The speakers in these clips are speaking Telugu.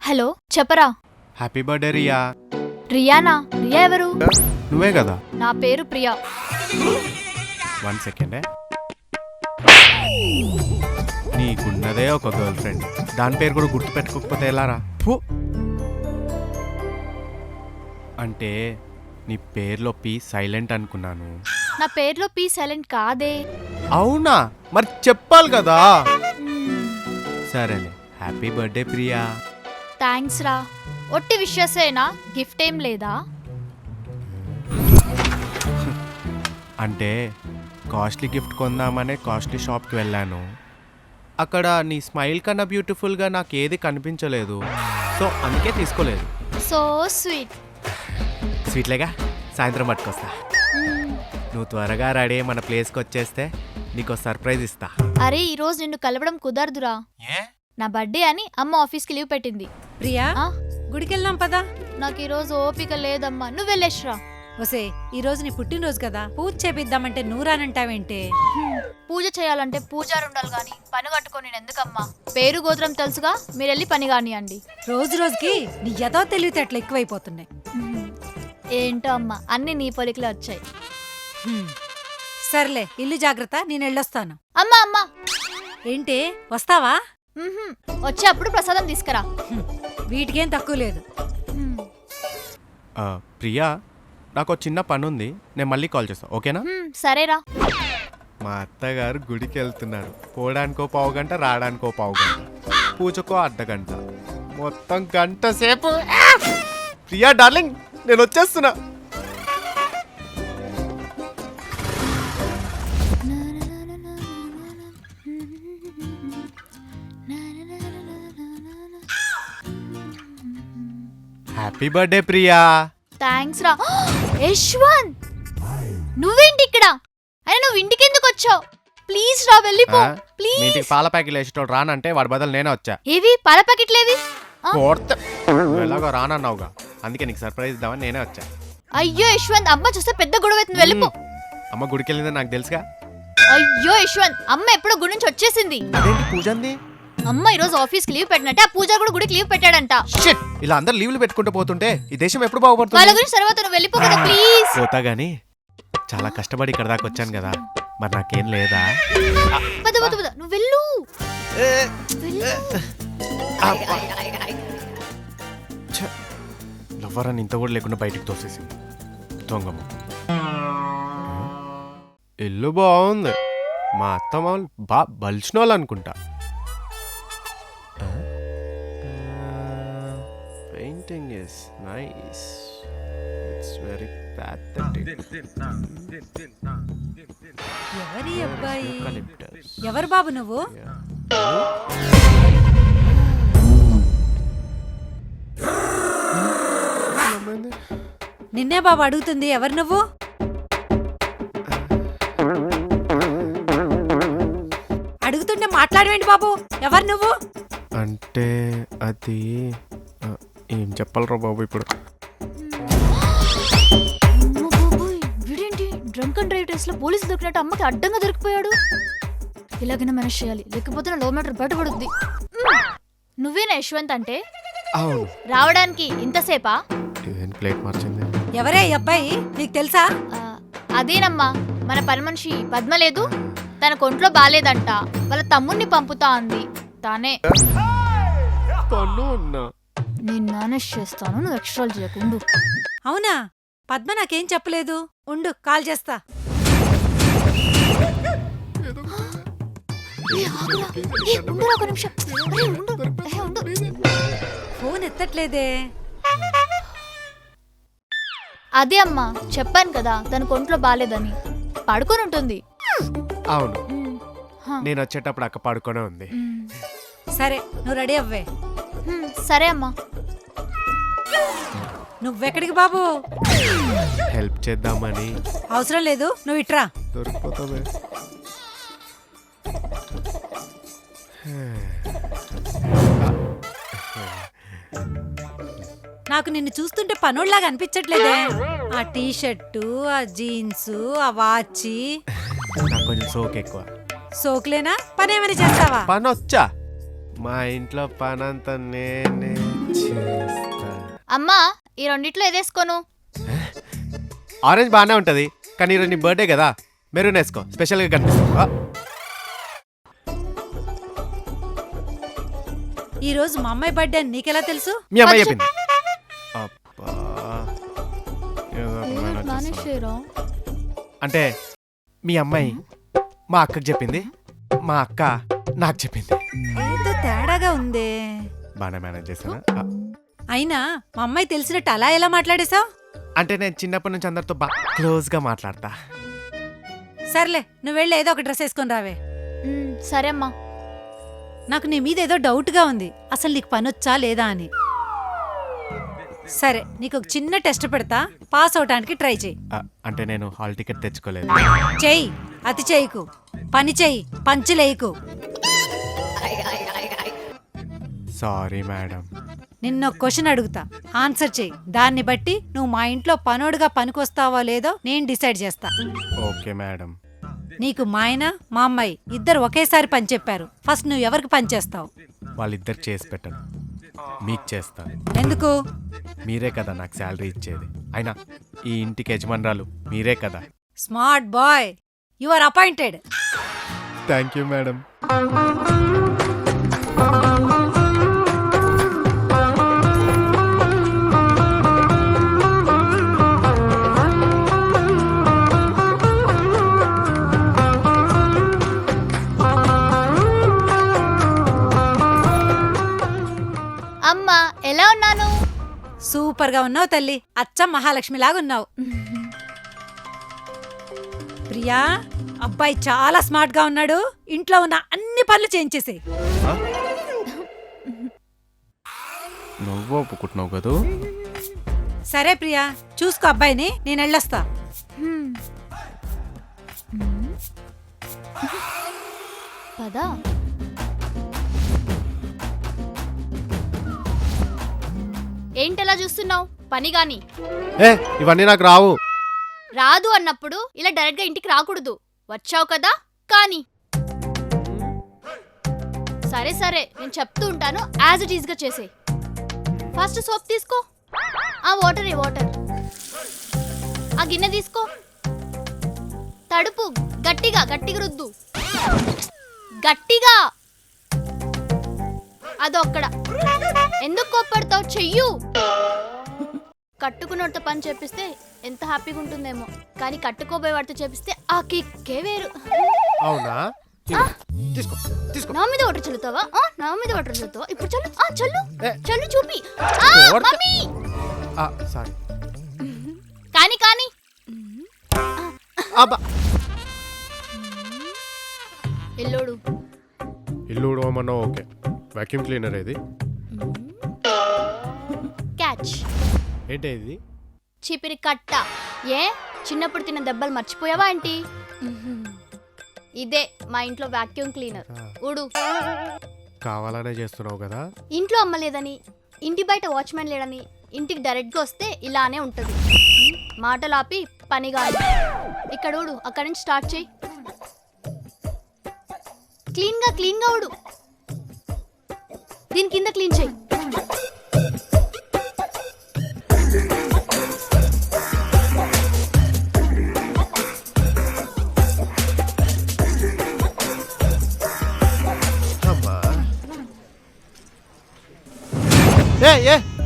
హలో చెప్పరా. Happy birthday Riya. రియానా? రియా ఎవరు? నువ్వే కదా. నా పేరు ప్రియా. 1 సెకండ్. నీకున్నదే ఒక గర్ల్ ఫ్రెండ్, దాని పేరు కూడా గుర్తు పెట్టుకోకపోతే ఎలారా? అంటే నీ పేర్లో పి సైలెంట్ అనుకున్నాను. నా పేరులో పీ సైలెంట్ కాదే. అవునా? మరి చెప్పాలి కదా. సరేలే, హ్యాపీ బర్త్డే ప్రియా. థ్యాంక్స్ రా. ఒట్టి విషయసేనా? గిఫ్ట్ ఏం లేదా? అంటే కాస్ట్లీ గిఫ్ట్ కొందామనే కాస్ట్లీ షాప్కి వెళ్ళాను. అక్కడ నీ స్మైల్ కన్నా బ్యూటిఫుల్గా నాకు ఏది కనిపించలేదు, సో అందుకే తీసుకోలేదు. So sweet. స్వీట్లేగా, సాయంత్రం పట్టుకొస్తా. నువ్వు త్వరగా రెడీ మన ప్లేస్కి వచ్చేస్తే నీకు సర్ప్రైజ్ ఇస్తా. అరే ఈరోజు నిన్ను కలవడం కుదరదురా. నా బర్త్డే అని అమ్మ ఆఫీస్కి లీవ్ పెట్టింది. ప్రియా, గుడికెళ్దాం పదా. నాకు ఈరోజు ఓపిక లేదమ్మా, నువ్వు వెళ్ళేశ్రా. ఒసే, ఈ రోజు నీ పుట్టినరోజు కదా, పూజ చేపిద్దామంటే నూరానంటావేంటే? పూజ చేయాలంటే పూజారు ఉండాలి గాని పని కట్టుకొని నేను ఎందుకమ్మా? పేరు గోత్రం తెలుసుగా, మీరెళ్ళి పని కానియండి. రోజు రోజుకి నీ ఎదో తెలివితేటలు ఎక్కువైపోతున్నాయి. ఏంటో అమ్మా, అన్ని నీ పొలికలే వచ్చాయి. సర్లే, ఇల్లు జాగ్రత్త, నేను వెళ్ళొస్తాను. అమ్మా అమ్మా. ఏంటే, వస్తావా? వచ్చేప్పుడు ప్రసాదం తీసుకురా. వీటికేం తక్కువ లేదు. ప్రియా, నాకు ఒక చిన్న పని ఉంది, నేను మళ్ళీ కాల్ చేస్తాను, ఓకేనా? సరేరా. మా అత్తగారు గుడికి వెళ్తున్నారు. పోవడానికో పావుగంట, రావడానికో పావుగంట, పూజకో అర్ధగంట, మొత్తం గంట సేపు. ప్రియా డార్లింగ్, నేను వచ్చేస్తున్నా. Happy birthday Priya. థ్యాంక్స్ రా. యశ్వంత్, నువ్వేంటి ఇక్కడ? అరే నువ్వు ఇంటికి ఎందుకు వచ్చావు? ప్లీజ్ రా, వెళ్ళిపో ప్లీజ్. ఇంటికి పాల ప్యాకెట్లు వేసేటోడు రానంటే వాడి బదులు నేనే వచ్చా. ఏవి పాల ప్యాకెట్లేవి? ఎలాగో రానన్నావుగా, అందుకే నీకు సర్ప్రైజ్ ఇద్దామని నేనే వచ్చా. అయ్యో యశ్వంత్, అమ్మ చూస్తే పెద్ద గొడవ అవుతుంది, వెళ్ళిపో. అమ్మ గుడికి వెళ్ళిందని నాకు తెలుసుగా. అయ్యో యశ్వంత్, అమ్మ ఎప్పుడో గుడి నుంచి వచ్చేసింది. అదేంటి పూజ అంది? అమ్మ ఈ రోజు ఆఫీస్ కి లీవ్ పెట్టినట్టే ఆ పూజ కూడా గుడికి లీవ్ పెట్టాడంట. ఇలా అందరు లీవ్లు పెట్టుకుంటూ పోతుంటే ఈ దేశం ఎప్పుడు వాళ్ళ బాగుపడుతుంది? గురించి తర్వాత నువ్వు వెళ్ళిపో కదా ప్లీజ్. పోతా గానీ చాలా కష్టపడి ఇక్కడ దాకా వచ్చాను కదా, మరి నాకేం లేదా? పద పద పద, నువ్వు వెళ్ళు. లవ్వరాన్ని ఇంత కూడా లేకుండా బయటికి తోసేసింది దొంగమ్మ. ఇల్లు బాగుంది, మా అత్త మామూలు బలిచిన వాళ్ళు అనుకుంటా. Painting is nice, it's very pathetic. ఎవరి అబ్బాయి? ఎవరు బాబు నువ్వు? నిన్నే బాబు అడుగుతుంది, ఎవరు నువ్వు? అడుగుతుంటే మాట్లాడవేంటి బాబు? ఎవరు నువ్వు? అంటే అది ఏం చెప్పాలరా బాబు ఇప్పుడు? వీడేంటి డ్రంక్ అండ్ డ్రైవ్ టెస్ట్ లో పోలీసు దొరికినట్టు అమ్మకి అడ్డంగా దొరికిపోయాడు. ఇలాగైనా మేనేజ్ చేయాలి, లేకపోతే నా లవ్ మ్యాటర్ బయటపడుద్ది. నువ్వేనా యశ్వంత్ అంటే? అవును. రావడానికి ఇంతసేపా? ప్లేట్ మార్చింది. ఎవరే ఈ అబ్బాయి, నీకు తెలుసా? అదేనమ్మా, మన పని మనిషి పద్మ లేదు, తన కొంట్లో బాలేదంట, వాళ్ళ తమ్ముణ్ణి పంపుతా అంది. తానే. నేను మేనేజ్ చేస్తాను, నువ్వు ఎక్స్ట్రాలు చేయకుండు. అవునా? పద్మ నాకేం చెప్పలేదు. ఉండు, కాల్ చేస్తా. ఫోన్ ఎత్తట్లేదే. అదే అమ్మా, చెప్పాను కదా తన కొంట్లో బాలేదని, పడుకొని ఉంటుంది. అవును, నేను వచ్చేటప్పుడు అక్క పడుకొనే ఉంది. సరే, నువ్వు రెడీ అవ్వే. సరే అమ్మా. నువ్వెక్కడికి బాబు? హెల్ప్ చేద్దామని. అవసరం లేదు, నువ్వు ఇట్రా. దొరికిపోతావే. నాకు నిన్ను చూస్తుంటే పనోళ్ళలాగా అనిపించట్లేదే. ఆ టీ షర్టు, ఆ జీన్స్, ఆ వాచి. నాకు కొంచెం సోకు ఎక్కువ. సోకులేనా? పనేమైనా చేస్తావా? పని వచ్చా? మా ఇంట్లో పని అంతా నేనే చేస్తా. అమ్మా ఈ రెండిట్లో ఏదేసుకోను? ఆరెంజ్ బాగానే ఉంటది, కానీ ఈరోజు నీ బర్త్డే కదా, మెరూన్ వేసుకో, స్పెషల్గా కనిపిస్తుంది. ఈ రోజు మా అమ్మాయి బర్త్డే అని నీకెలా తెలుసు? మీ అమ్మాయి చెప్పింది. అబ్బా, ఏదో ఒక మేనేజ్ మేనేజ్ చేస్తాను. చేయరా? అంటే మీ అమ్మాయి మా అక్కకి చెప్పింది, మా అక్క నాకు చెప్పింది. ఏదో తేడాగా ఉందే. బాగానే మేనేజ్ చేశాను. అయినా మా అమ్మాయి తెలిసినట్టు అలా ఎలా మాట్లాడేశావు? అంటే నేను చిన్నప్పటి నుంచి అందరితో బాగా క్లోజ్గా మాట్లాడతా. సర్లే, నువ్వు వెళ్ళి ఏదో ఒక డ్రెస్ వేసుకొని రావే. సరే అమ్మా. నాకు నీ మీద ఏదో డౌట్గా ఉంది, అసలు నీకు పనొచ్చా లేదా అని. సరే, నీకు ఒక చిన్న టెస్ట్ పెడతా, పాస్ అవటానికి ట్రై చేయి. అంటే నేను హాల్ టికెట్ తెచ్చుకోలేదు. చెయ్యి, అతి చేయకు. పని చెయ్యి, పంచులేయకు. Sorry madam. నిన్న ఒక క్వశ్చన్ అడుగుతా, ఆన్సర్ చెయ్యి. దాన్ని బట్టి నువ్వు మా ఇంట్లో పనోడుగా పనికొస్తావో లేదో నేను డిసైడ్ చేస్తా. Okay madam. నీకు మా ఆయన, మా అమ్మాయి ఇద్దరు ఒకేసారి పని చెప్పారు. ఫస్ట్ నువ్వు ఎవరికి పని చేస్తావు? వాళ్ళిద్దరు చేసి పెట్టను, మీకు చేస్తాను. ఎందుకు? మీరే కదా నాకు శాలరీ ఇచ్చేది. అయినా ఈ ఇంటికి యజమానురాలు మీరే కదా. Smart boy, you are appointed. Thank you madam. అమ్మా ఎలా ఉన్నాను? సూపర్ గా ఉన్నావు తల్లి, అచ్చం మహాలక్ష్మి లాగా ఉన్నావు. ప్రియా, అబ్బాయి చాలా స్మార్ట్ గా ఉన్నాడు. ఇంట్లో ఉన్న అన్ని పనులు చేయించేసే. నువ్వు ఒప్పుకుంటున్నావు కదూ? సరే ప్రియా, చూసుకో అబ్బాయిని, నేను వెళ్ళొస్తా. పదా. ఏంటలా చూస్తున్నావు? పని గాని ఇవన్నీ నాకు రావు. రాదు అన్నప్పుడు ఇలా డైరెక్ట్ గా ఇంటికి రాకూడదు. వచ్చావు కదా కానీ. సరే సరే, నేను చెప్తూ ఉంటాను, యాజ్ ఇట్ ఈజ్ గా చేసే. ఫస్ట్ సోప్ తీసుకో. ఆ వాటర్ ఆ గిన్నె తీసుకో. తడుపు, గట్టిగా గట్టిగా రుద్దు, గట్టిగా. అదొక్కడ. ఎందుకు కోప్పడతావు? చెయ్యు. కట్టుకున్నట్టు పని చేపిస్తే ఎంత హ్యాపీగా ఉంటుందేమో, కానీ కట్టుకోబోయే వాడితో చేపిస్తే ఆ కిక్కే వేరు. అవునా? తీసుకో తీసుకో. నా మీద వాటర్ చల్లుతావా? నా మీద వాటర్ చల్లుతావా? ఇప్పుడు చల్లు. చల్లు చల్లు, చూపి. Mummy sorry. కానీ కానీ ఎల్లోడు. ఇల్లు ఉడవమన్నా ఓకే. వాక్యూమ్ క్లీనర్ ఇది. క్యాచ్. ఏంటి ఇది? చీపిరి కట్ట. ఏ చిన్నప్పుడు తిన్న దెబ్బలు మర్చిపోయావా ఏంటి? ఇదే మా ఇంట్లో వాక్యూమ్ క్లీనర్. ఊడు. కావాలనే చేస్తున్నావు కదా? ఇంట్లో అమ్మ లేదని, ఇంటి బయట వాచ్మెన్ లేడని, ఇంటికి డైరెక్ట్గా వస్తే ఇలానే ఉంటుంది. మాటలు ఆపి పని కాదు. ఇక్కడ ఊడు, అక్కడి నుంచి స్టార్ట్ చేయి. క్లీన్గా ఊడు. దీని కింద క్లీన్ చేయి.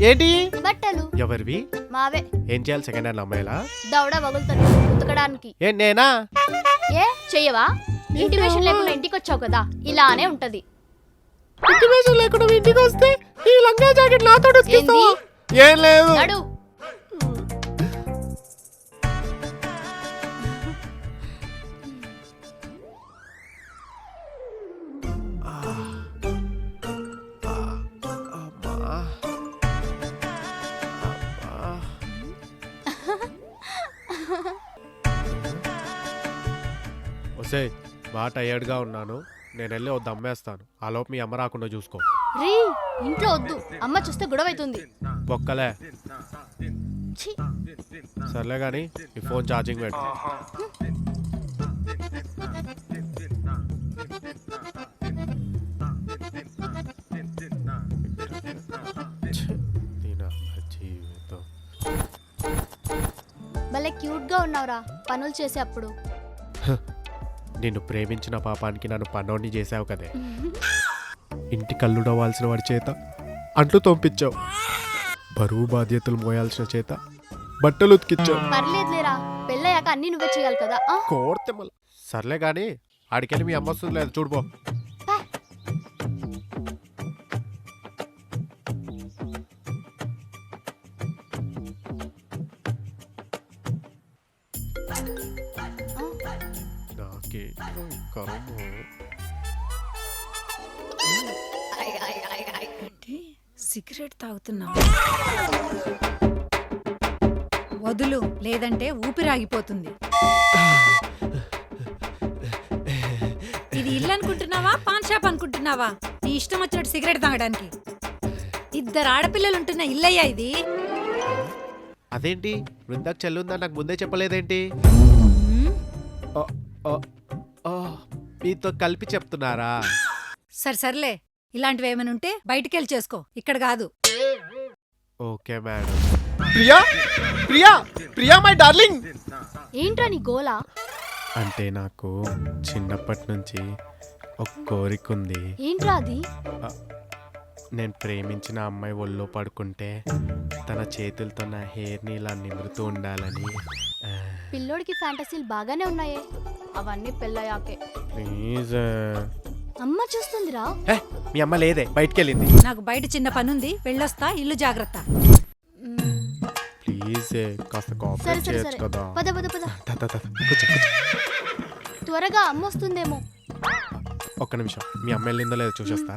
ఏంటి? బట్టలు ఎవరివి? మావే. ఏం చేయాలి? సెకండ్ హ్యాండ్ అమ్మాయిలా? దవడ వగులుతుంది ఉతకడానికి. నేనా? ఏ చెయ్యవా? ఇంటిమేషన్ లేకుండా ఇంటికి వచ్చావు కదా, ఇలానే ఉంటది. ఇంటిమేషన్ లేకుండా ఇంటికి వస్తే ఈ లంగా జాకెట్ నాతో ఉతికిస్తావా? ఏం లేదు. నడు. ఒసే బాగా టయర్డ్గా ఉన్నాను, నేను వెళ్ళి వద్దు అమ్మేస్తాను. ఆ లోపు మీ అమ్మ రాకుండా చూసుకో. రీ ఇంట్లో వద్దు, అమ్మ చూస్తే గొడవ అవుతుంది. బొక్కలే. ఛీ, సర్లే కానీ ఈ ఫోన్ ఛార్జింగ్ పెట్టు. దీనా జీవితం. భలే క్యూట్ గా ఉన్నావురా పనులు చేసే అప్పుడు. నిన్ను ప్రేమించిన పాపానికి నన్ను పనోడిని చేసావు కదే. ఇంటి కల్లుడవ్వాల్సిన వాడి చేత అంట్లు తోంపించావు, బరువు బాధ్యతలు మోయాల్సిన చేత బట్టలు ఉతికిచ్చావు. పర్లేదులేరా, పెళ్ళయ్యాక అన్ని నువ్వే చేయాలి కదా. కోర్తే మళ్ళీ. సర్లే కానీ ఆడికెళ్ళి మీ అమ్మ వస్తుంది లేదు చూడుపో. నాకే కర్మ. సిగరెట్ తాగుతున్నా, వదులు లేదంటే ఊపిరాగిపోతుంది. ఇది ఇల్లు అనుకుంటున్నావా, పాన్ షాప్ అనుకుంటున్నావా? నీ ఇష్టం వచ్చినట్టు సిగరెట్ తాగడానికి. ఇద్దరు ఆడపిల్లలు ఉంటున్న ఇల్లయ్యా ఇది. అదేంటి బృందాకు చెల్లుందని నాకు ముందే చెప్పలేదేంటి? ఓ, ఓ, ఓ, మీతో కలిపి చెప్తున్నారా? సర్లే, ఇలాంటివి ఏమైనా ఉంటే బయటికి వెళ్ళి చేసుకో, ఇక్కడ కాదు. Okay madam. Priya Priya Priya my darling. ఏంట్రా నీ గోలా? అంటే నాకు చిన్నప్పటి నుంచి ఒక కోరిక ఉంది. ఏంట్రా అది? నేను ప్రేమించిన అమ్మాయి ఒళ్ళో పడుకుంటే తన చేతులతో నా హెయిర్ని ఇలా నిమురుతూ ఉండాలని. పిల్లోడికి ఫ్యాంటసీలు బాగానే ఉన్నాయే, అవన్నీ పెళ్ళయ్యాకే. ప్లీజ్. అమ్మ చూస్తుందిరా. మీ అమ్మ లేదే, బయటికి వెళ్ళింది. నాకు బయట చిన్న పనుంది, వెళ్ళొస్తా. ఇల్లు జాగ్రత్త. ప్లీజ్ కాస్త సరే కోఆపరేట్ సరే చేయొచ్చు సరే, కదా. పద పద పద. దా, దా, దా, కూర్చో, కూర్చో. త్వరగా అమ్మ వస్తుందేమో. ఒక్క నిమిషం, మీ అమ్మ వెళ్ళిందో లేదో చూసేస్తా.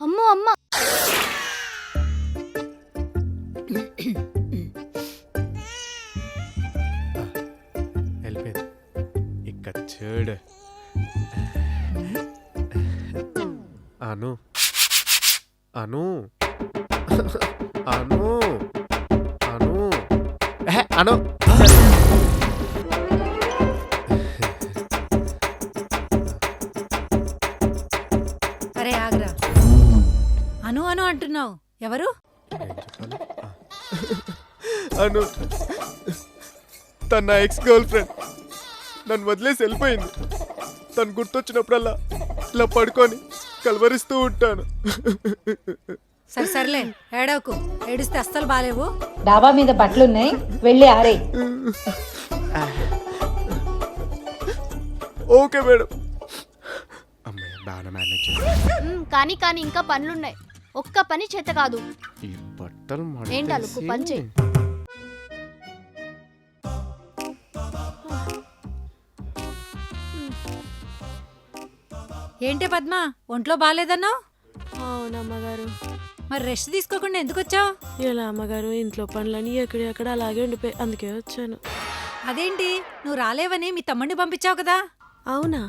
అమ్మో అమ్మ. వెళ్ళిపోయింది. ఇక చూడు. అను అను అను అను అను. అరే ఆగ్రా, అను అను అంటున్నావు, ఎవరు? ఏం చెప్పాలి? అను తన నా ఎక్స్ గర్ల్ ఫ్రెండ్ నన్ను వదిలేసి వెళ్ళిపోయింది. తను గుర్తొచ్చినప్పుడల్లా ఇలా పడుకొని కలవరిస్తూ ఉంటాను. సర్లే, ఏడవకు. ఏడిస్తే అస్సలు బాలేవు. డాబా మీద బట్టలున్నాయి, వెళ్ళి ఆరే. Okay madam. అమ్మాయి బాగా మేనేజ్ చేయాలి. కానీ కానీ ఇంకా పనులున్నాయి, ఒక్క పని చేత కాదు. ఈ బట్టలు ఏంటి అలుకు, పని చెయ్. ఏంటే పద్మ, ఒంట్లో బాగాలేదన్నావు? అవునమ్మగారు. మరి రెస్ట్ తీసుకోకుండా ఎందుకు వచ్చావు? ఇలా అమ్మగారు ఇంట్లో పనులని ఎక్కడెక్కడ అలాగే ఉండిపోయి, అందుకే వచ్చాను. అదేంటి, నువ్వు రాలేవని మీ తమ్ముడిని పంపించావు కదా? అవునా?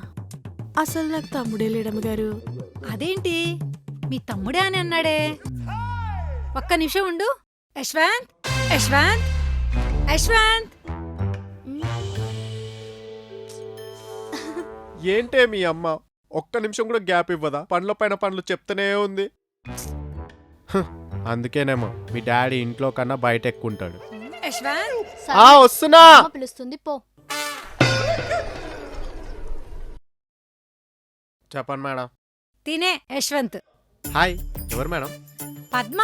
అసలు నాకు తమ్ముడే లేడమ్మగారు. అదేంటి, మీ తమ్ముడే అని అన్నాడే. ఒక్క నిమిషం ఉండు. యశ్వంత్, యశ్వంత్, యశ్వంత్. ఏంటే మీ అమ్మ ఒక్క నిమిషం కూడా గ్యాప్ ఇవ్వదా? పండ్ల పైన పండ్లు చెప్తూనే ఉంది. అందుకేనేమో మీ డాడీ ఇంట్లో కన్నా బయట ఎక్కువ ఉంటాడు. యశ్వంత్, సరే, వస్తున్నా. అమ్మ పిలుస్తుంది, పో. చెప్పండి మేడం. తినే యశ్వంత్. హాయ్, ఎవరు మేడం? పద్మ.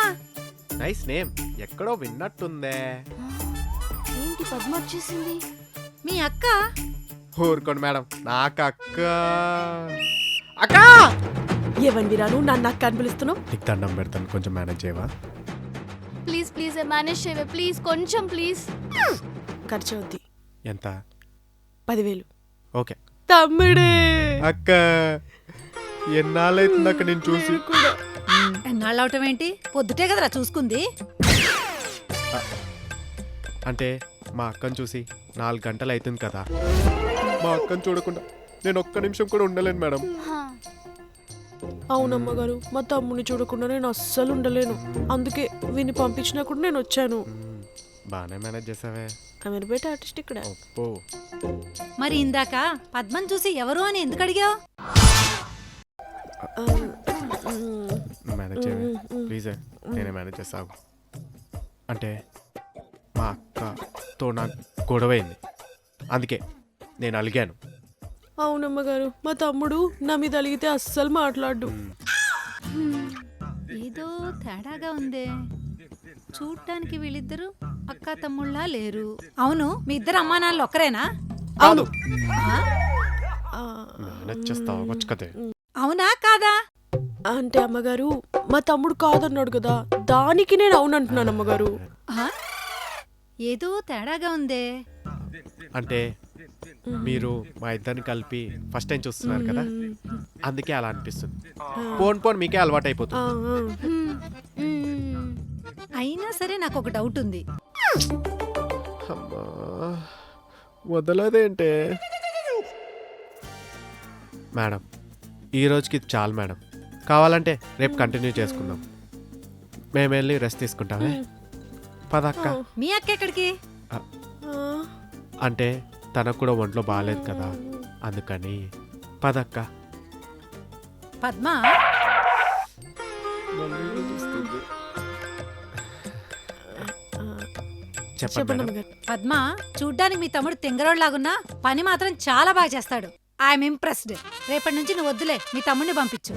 నైస్ నేమ్, ఎక్కడో విన్నట్టుందే. ఏంటి పద్మ వచ్చేసింది? మీ అక్క. ఊరుకోండి మేడం, నాకు అక్క. అక్క ఏవండి రాను నన్ను అక్క అని పిలుస్తున్నావు? నీకు దండం పెడతాను, కొంచెం మేనేజ్ చేయవా? ప్లీజ్ ప్లీజ్ మేనేజ్ చేయవే, ప్లీజ్ కొంచెం ప్లీజ్. ఖర్చు అవుద్ది. ఎంత? 10,000. ఓకే. తమ్ముడే. అక్క ఎన్నాళ్ళైతుంది అక్క నేను చూసి. ఎన్నాళ్ళు అవటం ఏంటి? పొద్దుటే కదరా చూసుకుంది. అంటే మా అక్కను చూసి 4 గంటలు అవుతుంది కదా, మా అక్కను చూడకుండా నేను ఒక్క నిమిషం కూడా ఉండలేను మేడం. అవునమ్మగారు, మా తమ్ముని చూడకుండా నేను అస్సలు ఉండలేను. అందుకే వీని పంపించినా కూడా నేను వచ్చాను. బాగానే మేనేజ్ చేసావే. అమీర్పేట ఆర్టిస్ట్ ఇక్కడ. ఒప్పో. మరి ఇందాక పద్మని చూసి ఎవరు అని ఎందుకు అడిగావు? మేనేజ్ చేయవే ప్లీజే, నేనే మేనేజ్ చేస్తాను. అంటే మా అక్కతో నాకు గొడవైంది, అందుకే నేను అలిగాను. అవునమ్మగారు, మా తమ్ముడు నా మీద అలిగితే అస్సలు మాట్లాడు. ఏదో తేడాగా ఉందే. చూడటానికి వీళ్ళిద్దరు అక్క తమ్ముళ్ళ లేరు. అవును, మీ ఇద్దరు అమ్మా నాన్నలు ఒక్కరేనా? కాదు. ఆ? మేనేజ్ చేస్తావు వచ్చు కదే. అవునా కాదా? అంటే అమ్మగారు, మా తమ్ముడు కాదన్నాడు కదా, దానికి నేను అవునంటున్నాను అమ్మగారు. ఆ? ఏదో తేడాగా ఉందే. అంటే మీరు మా ఇద్దరిని కలిపి ఫస్ట్ టైం చూస్తున్నారు కదా, అందుకే అలా అనిపిస్తుంది. పోన్ పోన్ మీకే అలవాటు అయిపోతుంది. అయినా సరే నాకు ఒక డౌట్ ఉంది. అమ్మా, వదలదేంటే మేడం, ఈ రోజుకి ఇది చాలు మేడం. కావాలంటే రేపు కంటిన్యూ చేసుకుందాం. మేము వెళ్ళి రెస్ట్ తీసుకుంటామే. పదక్క. మీ అక్క ఎక్కడికి? అంటే తనకు కూడా ఒంట్లో బాగాలేదు కదా, అందుకని పదక్క. పద్మ, చెప్పండి చెప్పండి మేడం. అమ్మగారు. పద్మ, చూడ్డానికి మీ తమ్ముడు తింగరోడ్లాగున్నా పని మాత్రం చాలా బాగా చేస్తాడు. I'm impressed. రేపటి నుంచి నువ్వు వద్దులే, మీ తమ్ముడిని పంపించు.